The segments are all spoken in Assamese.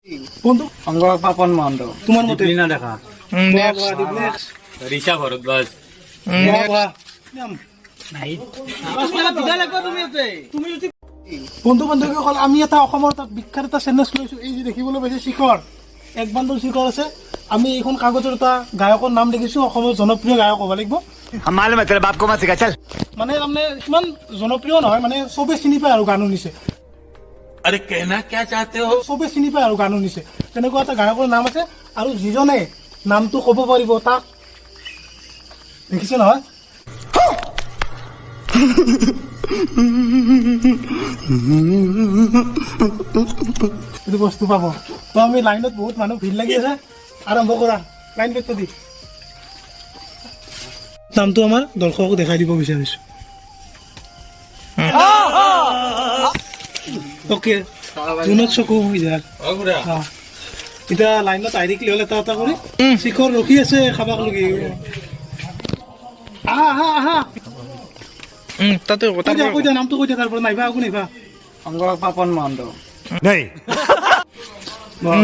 কোনটো অংগ পাপন মহন্ত তোমাৰ মতে দীপলিনা দেখা নেক্সট ঋষা ভৰদ্বাজ বন্ধু বান্ধৱীসকল আমি এটা অসমৰ তাত বিখ্যাত এটা চেনেল লৈছোঁ। এই যে দেখিবলৈ পাইছে শিখৰ, এক বান্দুল শিখৰ আছে। আমি এইখন কাগজৰ এটা গায়কৰ নাম লিখিছোঁ, অসমৰ জনপ্ৰিয় গায়ক হ'ব লাগিব। মানে তাৰমানে ইমান জনপ্ৰিয় নহয়, মানে চবে চিনি পায় আৰু গান শুনিছে। अरे कहना क्या चाहते हो? চবে চিনি পায় আৰু গান শুনিছে। তেনেকুৱা এটা গায়কৰ নাম আছে, আৰু যিজনে নামটো ক'ব পাৰিব তাক দেখিছে নহয়। এইটো বস্তু পাব। তো আমি লাইনত বহুত মানুহ ভিৰ লাগি আছে, আৰম্ভ কৰা লাইন পেটটো দি। নামটো আমাৰ দৰ্শকক দেখাই দিব বিচাৰিছো। অ'কে, জোনত চকু যাৰ এতিয়া লাইনত আহি থাকিলে হ'ল এটা এটা কৰি। শিখৰ ৰখি আছে খাবাক লগি। আহা আহা আহা, কৈ দিয়া নামটো কৈ দিয়া, তাৰপৰা নাইবা আকৌ নাইবা। অংগ পাপন মহন্ত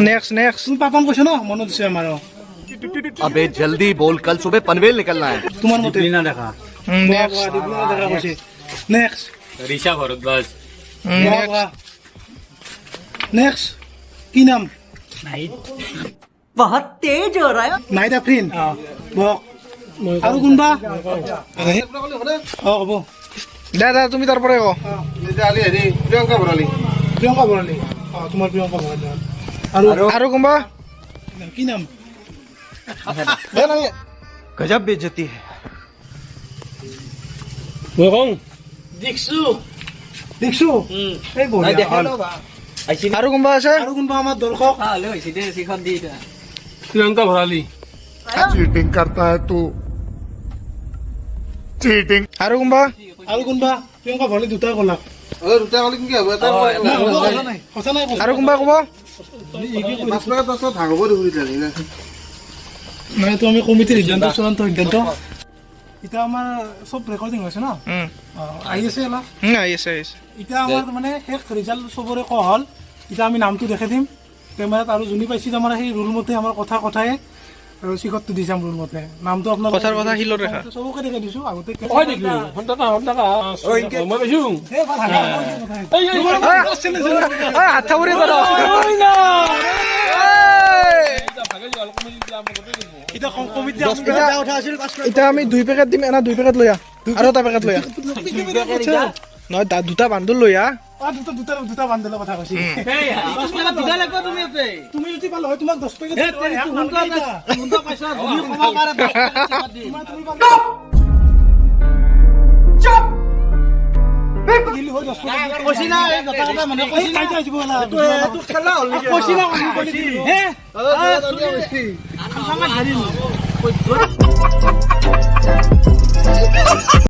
নেক্সট তুমি পাপন কৈছে ন, মনত দিছে আমাৰ। अबे जल्दी बोल, कल सुबह पनवेल निकलना है। তোমাৰ মতে দীপলিনা দেখা নেক্সট ঋষা ভৰদ্বাজ নেক্সট কি নাম? बहुत तेज हो रहा है। নাইট আফ্ৰিন বক। আৰু কোনবা? হ'ব দাদা তুমি তাৰ পৰাই কওঁ। প্ৰিয়ংকা ভৰালী। তোমাৰ প্ৰিয়ংকা ভৰালী। আৰু কোনোবা কি নাম? गजब बेइज्जती है। দেখছো এই বঢ়িয়া হ'ল। আৰু কোনোবা আছে? আৰু কোনবা আমাৰ দৰ্শক? प्रियंका भराली चीटिंग करता है तू, चीटिंग। আৰু কোনোবা? আৰু কোনবা? প্ৰিয়ংকা ভৰালী দুটাই ক'লা। সঁচা নাই আৰু কোনোবা ক'ব? মানে তো আমি কমিটিৰ সিদ্ধান্ত চূড়ান্ত সিদ্ধান্ত এতিয়া আমাৰ চব ৰেকৰ্ডিং হৈছে ন। আহি আছে অলপ। আহি আছে এতিয়া আমাৰ মানে শেষ ৰিজাল্ট চবৰে কোৱা হ'ল। এতিয়া আমি নামটো দেখাই দিম কেমেৰাত, আৰু যোনে পাইছে আমাৰ সেই ৰুল মতে আমাৰ কথাই আৰু শিখৰটো দি যাম ৰুল মতে। নামটো আপোনাৰ কথাৰ কথা শিলত ৰেখা। চবকে দেখাই দিছোঁ আগতে। মই পাইছো হাত থাপৰি কৰ। এতিয়া আমি 2 পেকেট দিম, এনা 2 পেকেট লৈ আহ, আৰু এটা পেকেট লৈ আহ। নহয় দুটা বান্দুল লৈ আহ। দুটা বান্ধলৰ কথা কৈছি। তুমি যদি পালো হয় তোমাক 10 পেকেট